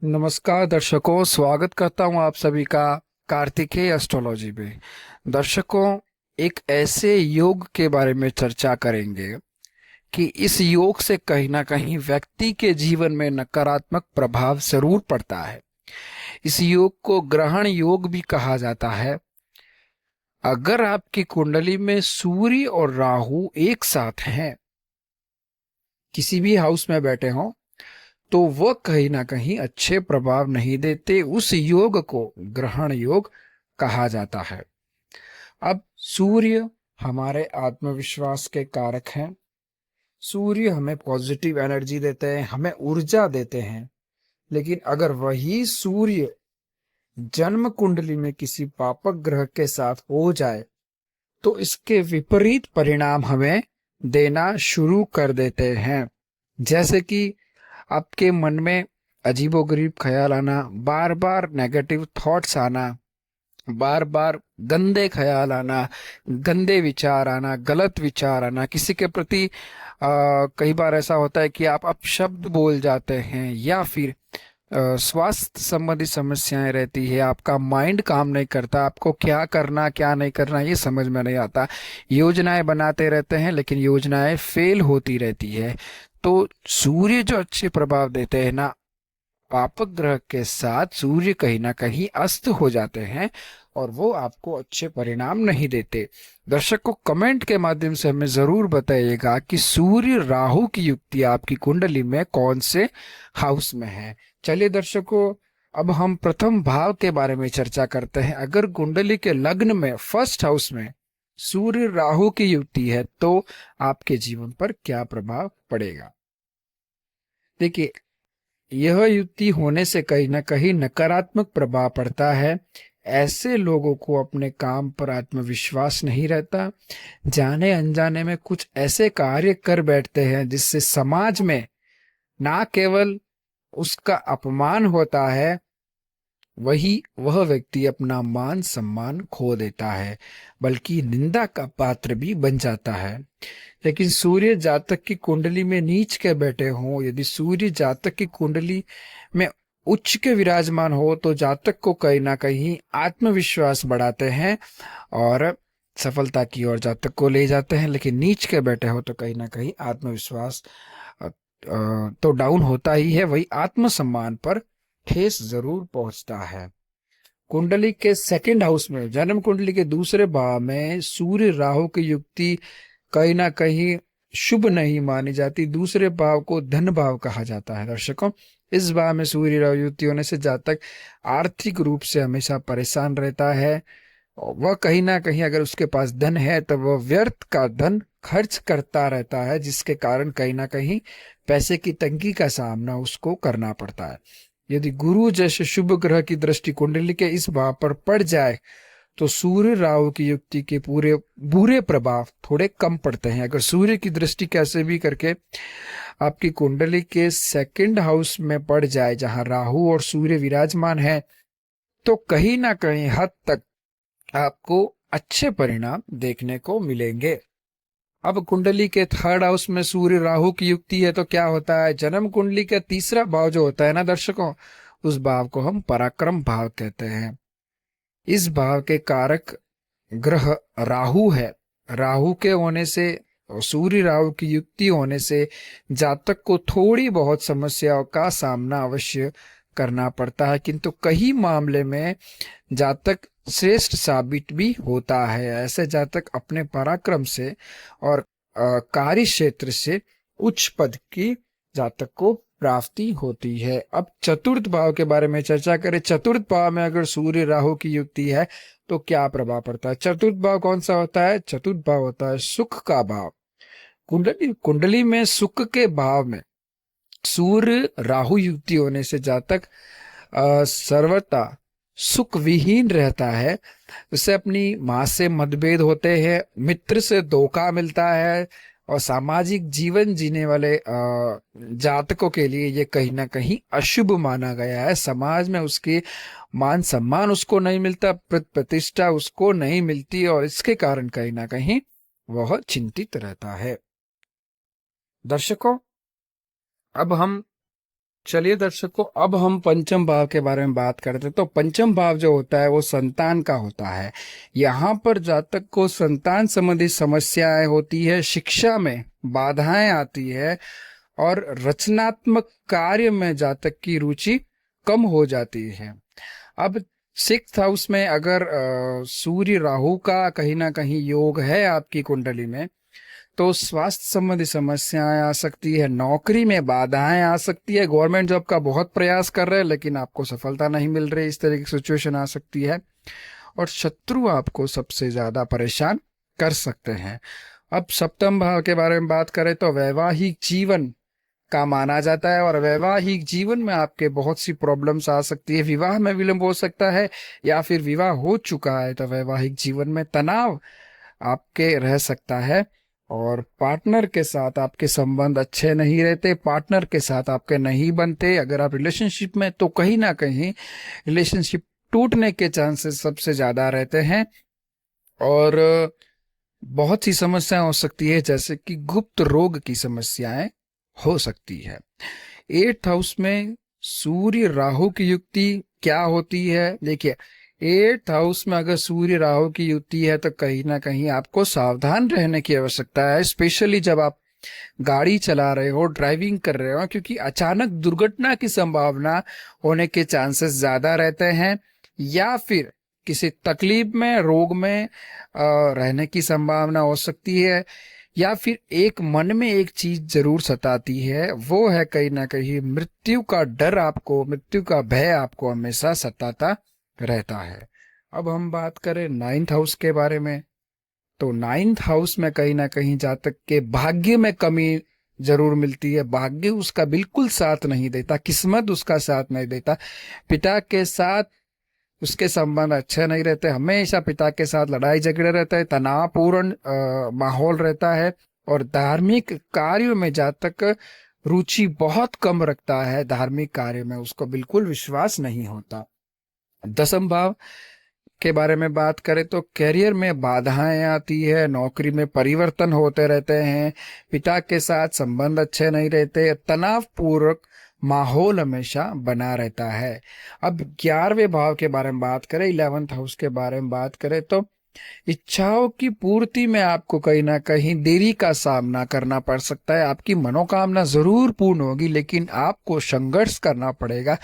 नमस्कार दर्शकों, स्वागत करता हूं आप सभी का कार्तिकेय एस्ट्रोलॉजी में। दर्शकों, एक ऐसे योग के बारे में चर्चा करेंगे कि इस योग से कहीं ना कहीं व्यक्ति के जीवन में नकारात्मक प्रभाव जरूर पड़ता है। इस योग को ग्रहण योग भी कहा जाता है। अगर आपकी कुंडली में सूर्य और राहु एक साथ हैं, किसी भी हाउस में बैठे हों, तो वह कहीं ना कहीं अच्छे प्रभाव नहीं देते। उस योग को ग्रहण योग कहा जाता है। अब सूर्य हमारे आत्मविश्वास के कारक हैं। सूर्य हमें पॉजिटिव एनर्जी देते हैं, हमें ऊर्जा देते हैं। लेकिन अगर वही सूर्य जन्म कुंडली में किसी पापक ग्रह के साथ हो जाए तो इसके विपरीत परिणाम हमें देना शुरू कर देते हैं। जैसे कि आपके मन में अजीबोगरीब ख्याल आना, बार बार नेगेटिव थॉट्स आना, बार बार गंदे ख्याल आना, गंदे विचार आना, गलत विचार आना, किसी के प्रति कई बार ऐसा होता है कि आप अपशब्द बोल जाते हैं, या फिर स्वास्थ्य संबंधी समस्याएं रहती है। आपका माइंड काम नहीं करता, आपको क्या करना क्या नहीं करना ये समझ में नहीं आता। योजनाएं बनाते रहते हैं लेकिन योजनाएं फेल होती रहती है। तो सूर्य जो अच्छे प्रभाव देते हैं ना, पापक ग्रह के साथ सूर्य कहीं ना कहीं अस्त हो जाते हैं और वो आपको अच्छे परिणाम नहीं देते। दर्शक को कमेंट के माध्यम से हमें जरूर बताइएगा कि सूर्य राहु की युक्ति आपकी कुंडली में कौन से हाउस में है। चलिए दर्शकों, अब हम प्रथम भाव के बारे में चर्चा करते हैं। अगर कुंडली के लग्न में फर्स्ट हाउस में सूर्य राहु की युक्ति है तो आपके जीवन पर क्या प्रभाव पड़ेगा। देखिए, यह युक्ति होने से कहीं ना कहीं नकारात्मक प्रभाव पड़ता है। ऐसे लोगों को अपने काम पर आत्मविश्वास नहीं रहता। जाने अनजाने में कुछ ऐसे कार्य कर बैठते हैं जिससे समाज में ना केवल उसका अपमान होता है, वही वह व्यक्ति अपना मान सम्मान खो देता है, बल्कि निंदा का पात्र भी बन जाता है। लेकिन सूर्य जातक की कुंडली में नीच के बैठे हों, यदि सूर्य जातक की कुंडली में उच्च के विराजमान हो तो जातक को कहीं ना कहीं आत्मविश्वास बढ़ाते हैं और सफलता की ओर जातक को ले जाते हैं। लेकिन नीच के बैठे हो तो कहीं ना कहीं आत्मविश्वास तो डाउन होता ही है, वही आत्मसम्मान पर ठेस जरूर पहुंचता है। कुंडली के सेकंड हाउस में, जन्म कुंडली के दूसरे भाव में सूर्य राहु की युक्ति कहीं ना कहीं शुभ नहीं मानी जाती। दूसरे भाव को धन भाव कहा जाता है। दर्शकों, इस भाव में सूर्य राहु युक्ति होने से जातक आर्थिक रूप से हमेशा परेशान रहता है। वह कहीं ना कहीं अगर उसके पास धन है तो वह व्यर्थ का धन खर्च करता रहता है, जिसके कारण कहीं ना कहीं पैसे की तंगी का सामना उसको करना पड़ता है। यदि गुरु जैसे शुभ ग्रह की दृष्टि कुंडली के इस भाव पर पड़ जाए तो सूर्य राहु की युक्ति के पूरे बुरे प्रभाव थोड़े कम पड़ते हैं। अगर सूर्य की दृष्टि कैसे भी करके आपकी कुंडली के सेकंड हाउस में पड़ जाए जहां राहु और सूर्य विराजमान है, तो कहीं ना कहीं हद तक आपको अच्छे परिणाम देखने को मिलेंगे। अब कुंडली के थर्ड हाउस में सूर्य राहु की युक्ति है तो क्या होता है। जन्म कुंडली का तीसरा भाव जो होता है ना दर्शकों, उस भाव को हम पराक्रम भाव कहते हैं। इस भाव के कारक ग्रह राहु है। राहु के होने से और सूर्य राहु की युक्ति होने से जातक को थोड़ी बहुत समस्याओं का सामना अवश्य करना पड़ता है, किंतु कई मामले में जातक श्रेष्ठ साबित भी होता है। ऐसे जातक अपने पराक्रम से और कार्य क्षेत्र से उच्च पद की जातक को प्राप्ति होती है। अब चतुर्थ भाव के बारे में चर्चा करें। चतुर्थ भाव में अगर सूर्य राहु की युक्ति है तो क्या प्रभाव पड़ता है। चतुर्थ भाव कौन सा होता है। चतुर्थ भाव होता है सुख का भाव। कुंडली में सुख के भाव में सूर्य राहु युक्ति होने से जातक सर्वथा सुख विहीन रहता है। उसे अपनी माँ से मतभेद होते हैं, मित्र से धोखा मिलता है, और सामाजिक जीवन जीने वाले जातकों के लिए ये कहीं ना कहीं अशुभ माना गया है। समाज में उसकी मान सम्मान उसको नहीं मिलता, प्रतिष्ठा उसको नहीं मिलती, और इसके कारण कहीं ना कहीं वह चिंतित रहता है। दर्शकों, अब हम चलिए दर्शकों, अब हम पंचम भाव के बारे में बात करते हैं। तो पंचम भाव जो होता है वो संतान का होता है। यहाँ पर जातक को संतान संबंधी समस्याएं होती है, शिक्षा में बाधाएं आती है और रचनात्मक कार्य में जातक की रुचि कम हो जाती है। अब सिक्स्थ हाउस में अगर सूर्य राहु का कहीं ना कहीं योग है आपकी कुंडली में, तो स्वास्थ्य संबंधी समस्याएं आ सकती है, नौकरी में बाधाएं आ सकती है, गवर्नमेंट जॉब का बहुत प्रयास कर रहे हैं लेकिन आपको सफलता नहीं मिल रही, इस तरह की सिचुएशन आ सकती है। और शत्रु आपको सबसे ज्यादा परेशान कर सकते हैं। अब सप्तम भाव के बारे में बात करें तो वैवाहिक जीवन का माना जाता है और वैवाहिक जीवन में आपके बहुत सी प्रॉब्लम्स आ सकती है, विवाह में विलंब हो सकता है या फिर विवाह हो चुका है तो वैवाहिक जीवन में तनाव आपके रह सकता है और पार्टनर के साथ आपके संबंध अच्छे नहीं रहते, पार्टनर के साथ आपके नहीं बनते। अगर आप रिलेशनशिप में, तो कहीं ना कहीं रिलेशनशिप टूटने के चांसेस सबसे ज्यादा रहते हैं और बहुत सी समस्याएं हो सकती है, जैसे कि गुप्त रोग की समस्याएं हो सकती है। एट्थ हाउस में सूर्य राहु की युक्ति क्या होती है? देखिए, एट्थ हाउस में अगर सूर्य राहु की युति है तो कहीं ना कहीं आपको सावधान रहने की आवश्यकता है, स्पेशली जब आप गाड़ी चला रहे हो, ड्राइविंग कर रहे हो, क्योंकि अचानक दुर्घटना की संभावना होने के चांसेस ज्यादा रहते हैं या फिर किसी तकलीफ में, रोग में रहने की संभावना हो सकती है या फिर एक मन में एक चीज जरूर सताती है, वो है कहीं ना कहीं मृत्यु का डर, आपको मृत्यु का भय आपको हमेशा सताता रहता है। अब हम बात करें नाइन्थ हाउस के बारे में, तो नाइन्थ हाउस में कहीं ना कहीं जातक के भाग्य में कमी जरूर मिलती है, भाग्य उसका बिल्कुल साथ नहीं देता, किस्मत उसका साथ नहीं देता, पिता के साथ उसके संबंध अच्छे नहीं रहते, हमेशा पिता के साथ लड़ाई झगड़े रहते हैं, तनावपूर्ण माहौल रहता है और धार्मिक कार्यों में जातक रुचि बहुत कम रखता है, धार्मिक कार्य में उसको बिल्कुल विश्वास नहीं होता। दसम भाव के बारे में बात करें तो करियर में बाधाएं आती है, नौकरी में परिवर्तन होते रहते हैं, पिता के साथ संबंध अच्छे नहीं रहते, तनावपूर्वक माहौल हमेशा बना रहता है। अब 11वें भाव के बारे में बात करें, 11th हाउस के बारे में बात करें तो इच्छाओं की पूर्ति में आपको कहीं ना कहीं देरी का सामना करना पड़ सकता है। आपकी मनोकामना जरूर पूर्ण होगी लेकिन आपको संघर्ष करना पड़ेगा,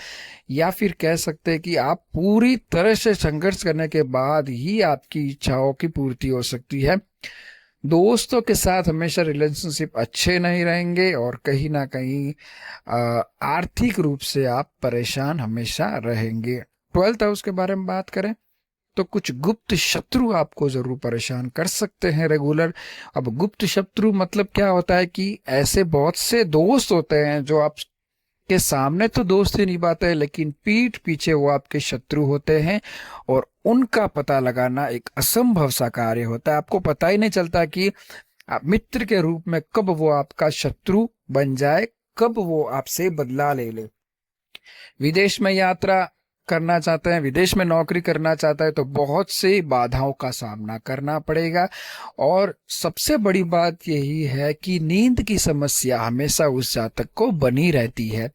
या फिर कह सकते हैं कि आप पूरी तरह से संघर्ष करने के बाद ही आपकी इच्छाओं की पूर्ति हो सकती है। दोस्तों के साथ हमेशा रिलेशनशिप अच्छे नहीं रहेंगे और कहीं ना कहीं आर्थिक रूप से आप परेशान हमेशा रहेंगे। 12th हाउस के बारे में बात करें तो कुछ गुप्त शत्रु आपको जरूर परेशान कर सकते हैं रेगुलर। अब गुप्त शत्रु मतलब क्या होता है कि ऐसे बहुत से दोस्त होते हैं जो आप के सामने तो दोस्ती निभाते हैं लेकिन पीठ पीछे वो आपके शत्रु होते हैं और उनका पता लगाना एक असंभव सा कार्य होता है। आपको पता ही नहीं चलता कि आप मित्र के रूप में कब वो आपका शत्रु बन जाए, कब वो आपसे बदला ले ले। विदेश में यात्रा करना चाहते हैं, विदेश में नौकरी करना चाहता है तो बहुत से बाधाओं का सामना करना पड़ेगा और सबसे बड़ी बात यही है कि नींद की समस्या हमेशा उस जातक को बनी रहती है।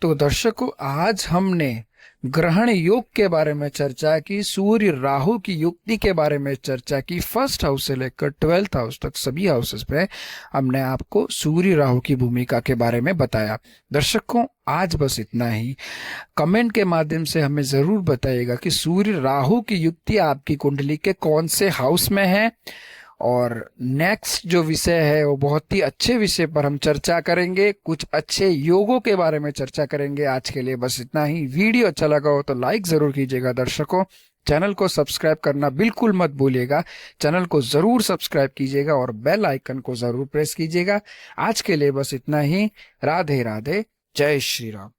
तो दर्शकों, आज हमने ग्रहण योग के बारे में चर्चा की, सूर्य राहु की युक्ति के बारे में चर्चा की, फर्स्ट हाउस से लेकर 12th हाउस तक सभी हाउसेस में हमने आपको सूर्य राहु की भूमिका के बारे में बताया। दर्शकों, आज बस इतना ही। कमेंट के माध्यम से हमें जरूर बताइएगा कि सूर्य राहु की युक्ति आपकी कुंडली के कौन से हाउस में है और नेक्स्ट जो विषय है वो बहुत ही अच्छे विषय पर हम चर्चा करेंगे, कुछ अच्छे योगों के बारे में चर्चा करेंगे। आज के लिए बस इतना ही। वीडियो अच्छा लगा हो तो लाइक जरूर कीजिएगा। दर्शकों, चैनल को सब्सक्राइब करना बिल्कुल मत भूलिएगा, चैनल को जरूर सब्सक्राइब कीजिएगा और बेल आइकन को जरूर प्रेस कीजिएगा। आज के लिए बस इतना ही। राधे राधे, जय श्री राम।